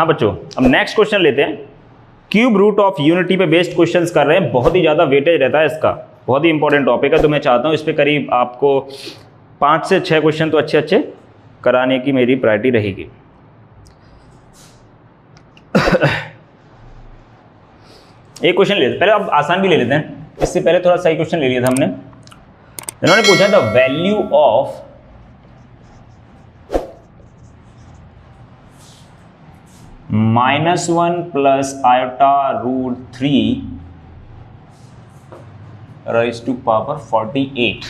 हाँ बच्चों, अब नेक्स्ट क्वेश्चन लेते हैं। क्यूब रूट ऑफ यूनिटी पे बेस्ड क्वेश्चंस कर रहे हैं, बहुत ही ज़्यादा वेटेज रहता है इसका, बहुत ही इंपॉर्टेंट टॉपिक है, तो मैं चाहता हूँ इस पर करीब आपको 5 से 6 क्वेश्चन तो अच्छे अच्छे कराने की मेरी प्रायोरिटी रहेगी। एक क्वेश्चन लेते हैं पहले, अब आसान भी ले लेते हैं, इससे पहले थोड़ा सही क्वेश्चन ले लिया था हमने। इन्होंने पूछा the value of -1 plus iota root 3 raise to power 48।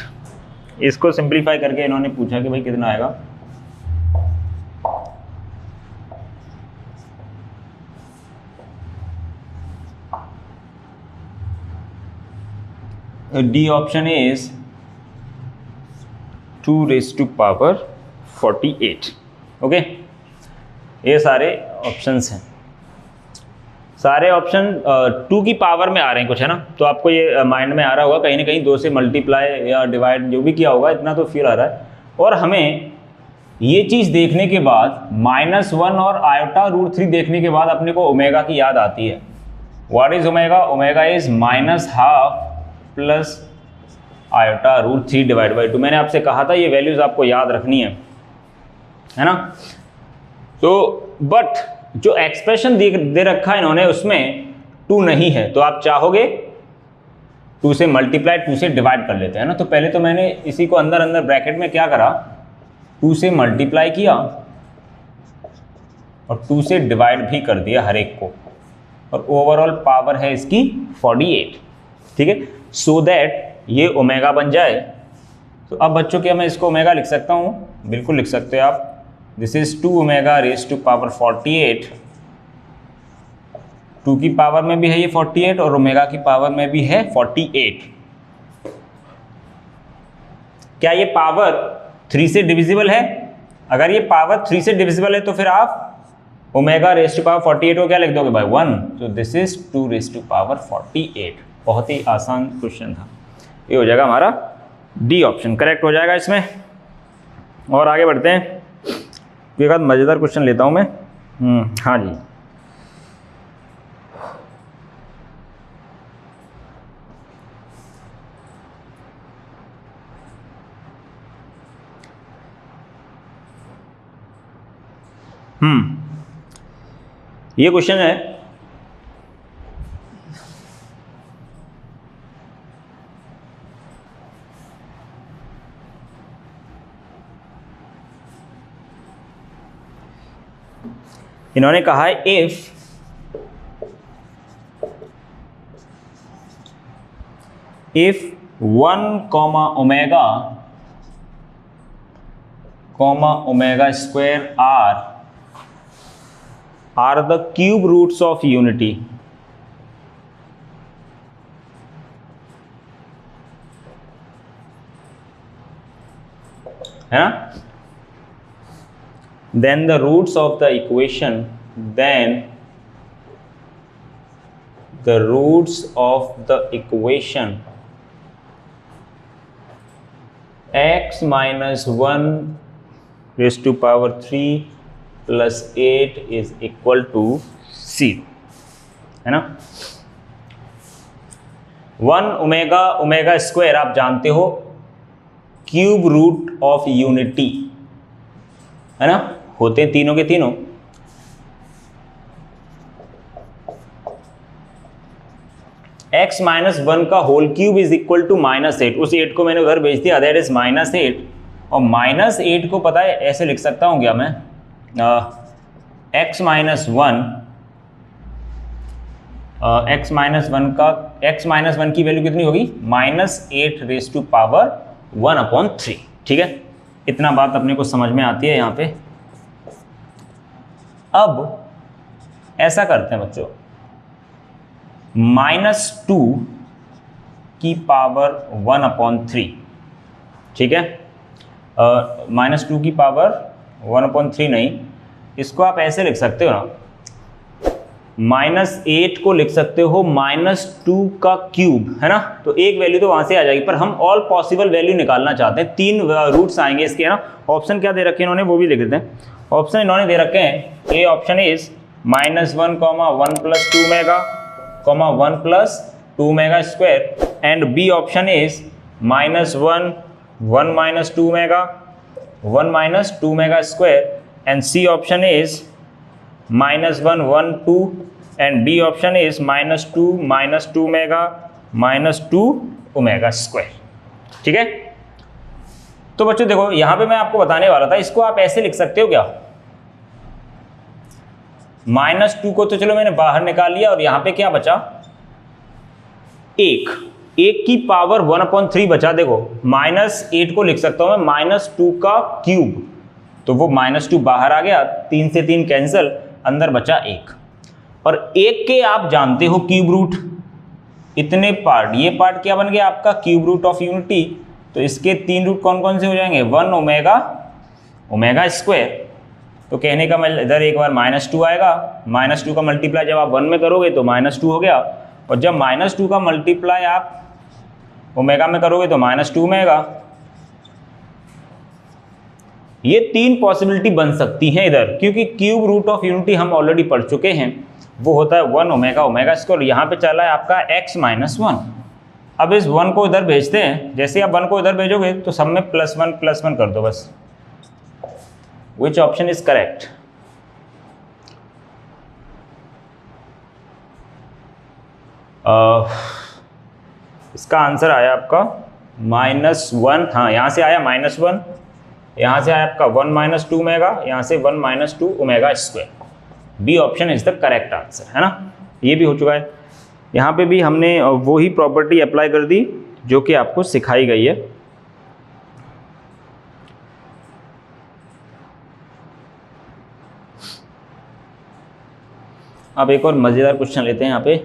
इसको सिंप्लीफाई करके इन्होंने पूछा कि भाई कितना आएगा। D option is 2 raised to power 48। Okay, ये सारे ऑप्शंस हैं, सारे ऑप्शन 2 की पावर में आ रहे हैं कुछ, है ना। तो आपको ये माइंड में आ रहा होगा कहीं ना कहीं 2 से मल्टीप्लाई या डिवाइड जो भी किया होगा, इतना तो फील आ रहा है। और हमें ये चीज़ देखने के बाद -1 और आयोटा रूट 3 देखने के बाद अपने को ओमेगा की याद आती है। What is omega? Omega is -12 plus iota root 3 divide by 2। मैंने आपसे कहा था ये वैल्यूज आपको याद रखनी है ना। तो बट जो एक्सप्रेशन दे रखा है इन्होंने उसमें 2 नहीं है, तो आप चाहोगे 2 से मल्टीप्लाई 2 से डिवाइड कर लेते हैं ना। तो पहले तो मैंने इसी को अंदर अंदर ब्रैकेट में क्या करा, 2 से मल्टीप्लाई किया और 2 से डिवाइड भी कर दिया हर एक को, और ओवरऑल पावर है इसकी 48। ठीक है, सो दैट ये ओमेगा बन जाए। तो अब बच्चों क्या मैं इसको ओमेगा लिख सकता हूँ? बिल्कुल लिख सकते हो आप। This is 2 omega raise to power 48। 2 की पावर में भी है ये 48 और ओमेगा की पावर में भी है 48। क्या ये पावर 3 से डिविजिबल है? अगर ये पावर 3 से डिविजिबल है तो फिर आप ओमेगा रेज टू पावर 48 को क्या लिख दोगे भाई? 1। तो this is 2 raise to power 48। बहुत ही आसान क्वेश्चन था, ये हो जाएगा हमारा डी ऑप्शन करेक्ट हो जाएगा इसमें। और आगे बढ़ते हैं, एक आध मज़ेदार क्वेश्चन लेता हूं मैं। हाँ जी, ये क्वेश्चन है इन्होंने कहा है if 1 omega square are the cube roots of unity, है ना, then the roots of the equation x minus 1 raised to power 3 plus 8 is equal to c, है ना। 1 ओमेगा स्क्वायर आप जानते हो क्यूब रूट ऑफ यूनिटी, है ना, होते हैं तीनों के तीनों। x माइनस 1 का whole cube is equal to -8। उस 8 को मैंने उधर भेज दिया, दैट इज -8। और -8 को पता है ऐसे लिख सकता हूं क्या मैं, x माइनस 1 की वैल्यू कितनी होगी? -8 रेज टू पावर 1/3। ठीक है, इतना बात अपने को समझ में आती है यहाँ पे। अब ऐसा करते हैं बच्चों, -2 की पावर 1/3, ठीक है, -2 की पावर 1/3 नहीं, इसको आप ऐसे लिख सकते हो ना, -8 को लिख सकते हो -2 का क्यूब, है ना। तो एक वैल्यू तो वहां से आ जाएगी, पर हम ऑल पॉसिबल वैल्यू निकालना चाहते हैं। 3 रूट्स आएंगे इसके, है ना। ऑप्शन क्या दे रखे हैं इन्होंने वो भी लिख देते हैं। ऑप्शन इन्होंने दे रखे हैं, A option is -1, 1 + 2 omega, 1 + 2 omega square, and B option is -1, 1 - 2 omega, 1 - 2 omega square, and C option is -1, 1, 2, and D option is -2, -2 mega, -2 omega square. ठीक है, तो बच्चों देखो यहां पे मैं आपको बताने वाला था, इसको आप ऐसे लिख सकते हो क्या, -2 को तो चलो मैंने बाहर निकाल लिया, और यहां पे क्या बचा, 1 की पावर 1/3 बचा। देखो -8 को लिख सकता हूं मैं -2 का क्यूब, तो वो -2 बाहर आ गया, 3 से 3 कैंसिल, अंदर बचा 1। और 1 के आप जानते हो क्यूब रूट, इतने पार्ट, ये पार्ट क्या बन गया आपका क्यूब रूट ऑफ यूनिटी, तो इसके 3 रूट कौन कौन से हो जाएंगे, 1 ओमेगा स्क्वायर। तो कहने का मतलब इधर एक बार -2 आएगा, -2 का मल्टीप्लाई जब आप 1 में करोगे तो -2 हो गया, और जब -2 का मल्टीप्लाई आप ओमेगा में करोगे तो -2 ओमेगा। ये 3 पॉसिबिलिटी बन सकती हैं इधर, क्योंकि क्यूब रूट ऑफ यूनिटी हम ऑलरेडी पढ़ चुके हैं, वो होता है 1 ओमेगा स्क्वायर। यहाँ पे चला है आपका x - 1। अब इस 1 को इधर भेजते हैं, जैसे आप 1 को इधर भेजोगे तो सब में +1 कर दो बस। विच ऑप्शन इज करेक्ट, इसका आंसर आया आपका -1। हाँ, यहाँ से आया -1, यहाँ से आया आपका 1 - 2 ओमेगा, यहाँ से 1 - 2 omega square. B option is the correct answer, है ना। ये भी हो चुका है, यहाँ पे भी हमने वो ही प्रॉपर्टी अप्लाई कर दी जो कि आपको सिखाई गई है। अब एक और मज़ेदार क्वेश्चन लेते हैं यहाँ पे,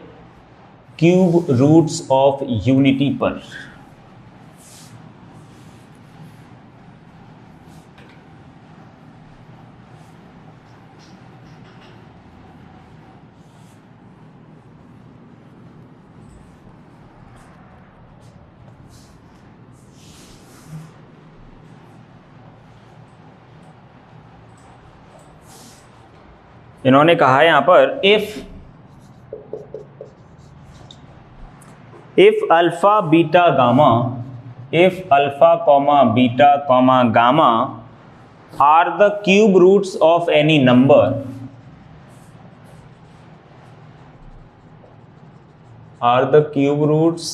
क्यूब रूट्स ऑफ यूनिटी पर। इन्होंने कहा है यहाँ पर if alpha beta gamma, if alpha comma beta comma gamma are the cube roots of any number, are the cube roots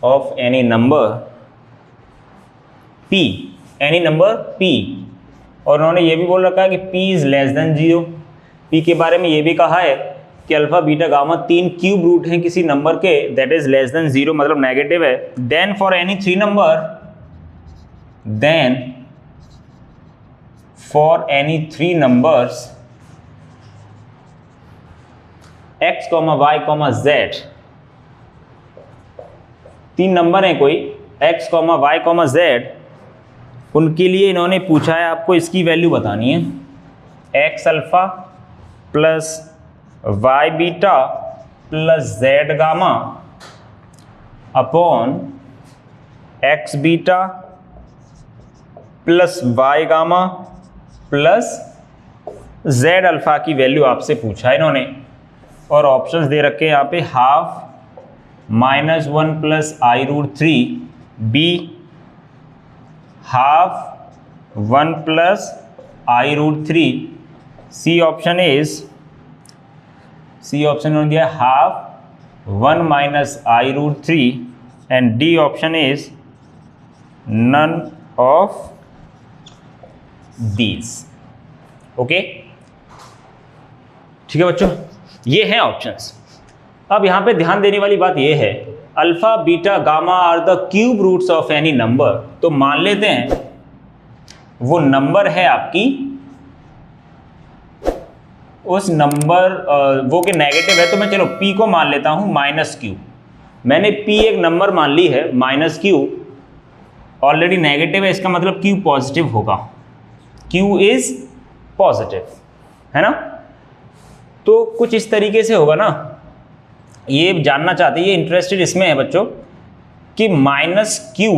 of any number p, any number p। और उन्होंने ये भी बोल रखा है कि p is less than 0। p के बारे में ये भी कहा है कि alpha beta gamma 3 cube root हैं किसी नंबर के, दैट इज लेस देन 0 मतलब नेगेटिव है। Then for any 3 number, then for any 3 numbers x, y, z, 3 number हैं कोई x, y, z, उनके लिए इन्होंने पूछा है आपको इसकी वैल्यू बतानी है, x alpha plus y beta plus z gamma upon x beta plus y gamma plus z alpha की वैल्यू आपसे पूछा है इन्होंने। और ऑप्शंस दे रखे हैं यहाँ पे, half -1 plus i√3, b half 1 plus i√3, C option is, C option उन्होंने दिया half 1 minus i√3, and D option is none of these. Okay, ठीक है बच्चों, ये हैं ऑप्शंस। अब यहाँ पे ध्यान देने वाली बात ये है, alpha beta gamma are the cube roots of any number. तो मान लेते हैं वो नंबर है आपकी, उस नंबर वो के नेगेटिव है, तो मैं चलो p को मान लेता हूं -q। मैंने p एक नंबर मान ली है, -q ऑलरेडी नेगेटिव है, इसका मतलब q पॉजिटिव होगा, q इज पॉजिटिव, है ना। तो कुछ इस तरीके से होगा ना, ये जानना चाहते हैं, ये इंटरेस्टेड इसमें है बच्चों कि -q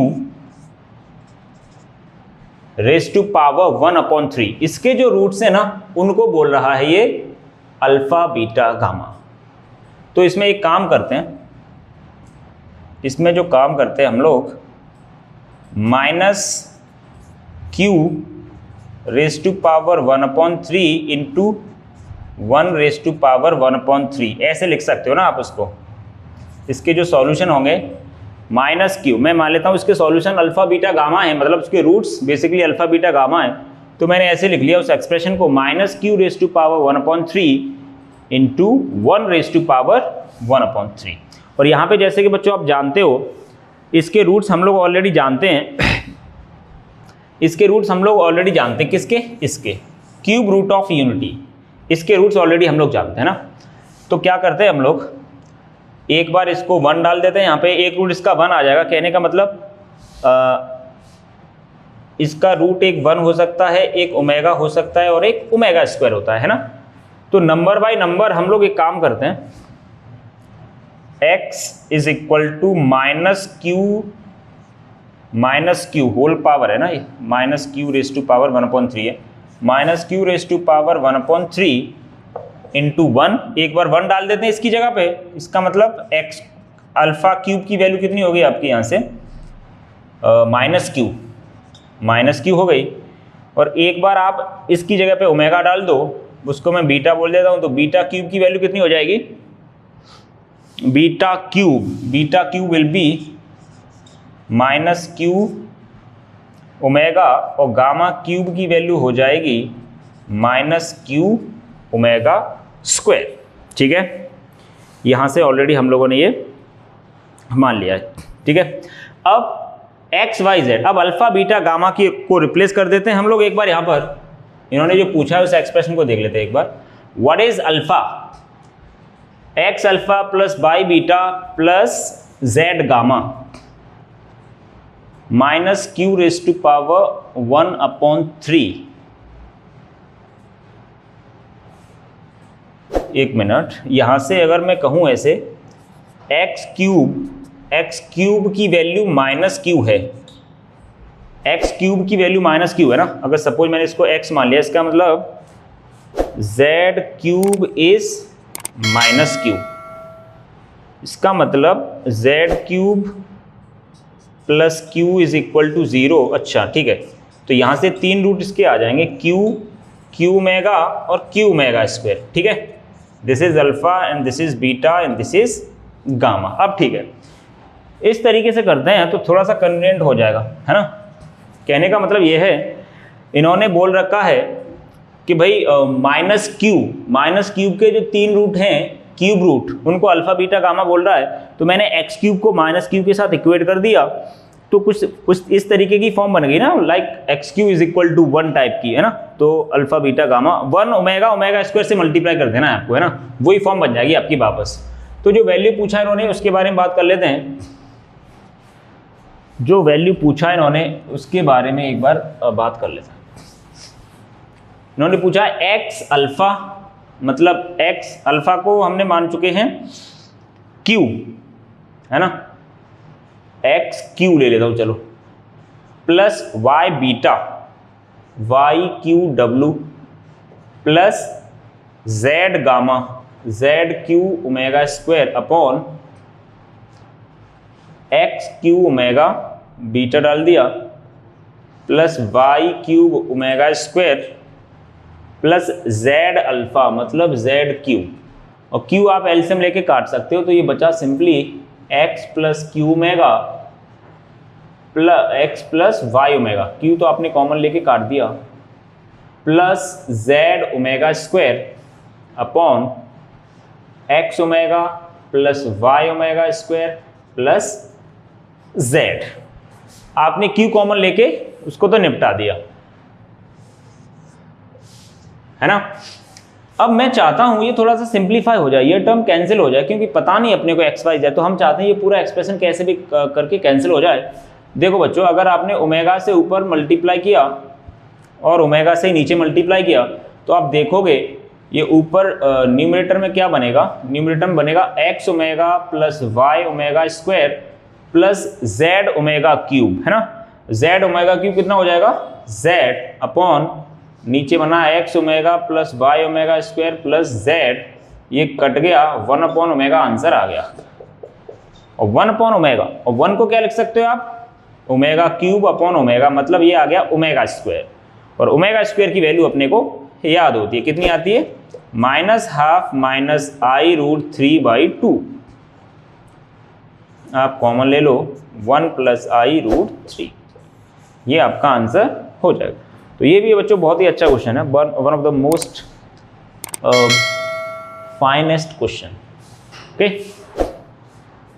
रेज टू पावर 1/3, इसके जो रूट्स हैं ना उनको बोल रहा है ये अल्फा बीटा गामा। तो इसमें एक काम करते हैं, इसमें जो काम करते हैं हम लोग -q raise to power 1/3 into 1 raise to power 1/3 ऐसे लिख सकते हो ना आप उसको। इसके जो सॉल्यूशन होंगे -q, मैं मान लेता हूँ इसके सॉल्यूशन अल्फा बीटा गामा है, मतलब उसके roots basically alpha beta gamma है, तो मैंने ऐसे लिख लिया उस एक्सप्रेशन को -q raise to power 1/3 into 1 raise to power 1/3। और यहाँ पे जैसे कि बच्चों आप जानते हो इसके रूट्स हम लोग ऑलरेडी जानते हैं, इसके रूट्स हम लोग ऑलरेडी जानते हैं, किसके, इसके क्यूब रूट ऑफ यूनिटी, इसके रूट्स ऑलरेडी हम लोग जानते हैं ना। तो क्या करते हैं हम लोग, एक बार इसको 1 डाल देते हैं यहाँ पे, एक रूट इसका 1 आ जाएगा, कहने का मतलब इसका रूट एक 1 हो सकता है, एक ओमेगा हो सकता है और एक ओमेगा स्क्वायर होता है ना। तो नंबर बाय नंबर हम लोग एक काम करते हैं, x is equal to -q whole power है ना, ये -q रेज टू पावर 1/3 है, -q raise to power 1/3 into 1, एक बार 1 डाल देते हैं इसकी जगह पे, इसका मतलब x अल्फा क्यूब की वैल्यू कितनी होगी आपकी यहाँ से -q हो गई, और एक बार आप इसकी जगह पे ओमेगा डाल दो, उसको मैं बीटा बोल देता हूँ, तो बीटा क्यूब की वैल्यू कितनी हो जाएगी, beta cube will be -q omega, और गामा क्यूब की वैल्यू हो जाएगी -q ओमेगा स्क्वायर। ठीक है, यहाँ से ऑलरेडी हम लोगों ने ये मान लिया है। ठीक है, अब x y z, अब अल्फा बीटा गामा की को रिप्लेस कर देते हैं हम लोग। एक बार यहाँ पर इन्होंने जो पूछा है उस एक्सप्रेशन को देख लेते हैं एक बार। What is alpha, x alpha plus y beta plus z gamma -q raise to power 1/3। एक मिनट, यहां से अगर मैं कहूं ऐसे x क्यूब की वैल्यू -q है, x क्यूब की वैल्यू -q है ना। अगर सपोज मैंने इसको x मान लिया, इसका मतलब z क्यूब इज -q, इसका मतलब z cube plus q is equal to 0। अच्छा ठीक है, तो यहाँ से 3 रूट इसके आ जाएंगे, q ओमेगा और q ओमेगा स्क्वायर। ठीक है, this is alpha and this is beta and this is gamma. अब ठीक है, इस तरीके से करते हैं तो थोड़ा सा कन्वीनियंट हो जाएगा, है ना। कहने का मतलब ये है, इन्होंने बोल रखा है कि भाई माइनस क्यूब के जो 3 रूट हैं क्यूब रूट, उनको अल्फा बीटा गामा बोल रहा है, तो मैंने एक्स क्यूब को -q के साथ इक्वेट कर दिया, तो कुछ इस तरीके की फॉर्म बन गई ना, like x q is equal to 1 type की, है ना। तो alpha beta gamma 1 omega square से मल्टीप्लाई कर देना है आपको, है ना, वही फॉर्म बन जाएगी आपकी वापस। तो जो वैल्यू पूछा इन्होंने उसके बारे में बात कर लेते हैं। जो वैल्यू पूछा इन्होंने उसके बारे में एक बार बात कर लेते हैं। इन्होंने पूछा x अल्फा, मतलब x अल्फा को हमने मान चुके हैं q, है ना, x क्यू ले लेता हूं चलो, plus y beta y q डब्लू plus z gamma z q omega square upon x q omega beta डाल दिया plus y cube omega square plus z alpha मतलब z क्यूब, और q आप एलसीएम लेके काट सकते हो, तो ये बचा simply x plus q omega plus x plus y omega, q तो आपने कॉमन लेके काट दिया, plus z omega square upon x omega plus y omega square plus z। आपने q कॉमन लेके उसको तो निपटा दिया, है ना। अब मैं चाहता हूं ये थोड़ा सा सिंप्लीफाई हो जाए, ये टर्म कैंसिल हो जाए, क्योंकि पता नहीं अपने को एक्स वाई जेड, तो हम चाहते हैं ये पूरा एक्सप्रेशन कैसे भी करके कैंसिल हो जाए। देखो बच्चों, अगर आपने ओमेगा से ऊपर मल्टीप्लाई किया और ओमेगा से नीचे मल्टीप्लाई किया, तो आप देखोगे ये ऊपर न्यूमरेटर में क्या बनेगा, न्यूमरेटर में बनेगा x omega plus y omega square plus z omega cube, है ना। जेड ओमेगा क्यूब कितना हो जाएगा z अपॉन नीचे बना x omega plus y omega square plus z, ये कट गया 1 अपॉन ओमेगा, आंसर आ गया। और 1 अपॉन ओमेगा, और 1 को क्या लिख सकते हो आप, ओमेगा क्यूब अपॉन ओमेगा, मतलब ये आ गया ओमेगा स्क्वायर। और ओमेगा स्क्वायर की वैल्यू अपने को याद होती है, कितनी आती है, -12 माइनस आई रूट 3/2। आप कॉमन ले लो 1 प्लस आई रूट 3, ये आपका आंसर हो जाएगा। तो ये भी बच्चों बहुत ही अच्छा क्वेश्चन है, one of the most finest question. Okay.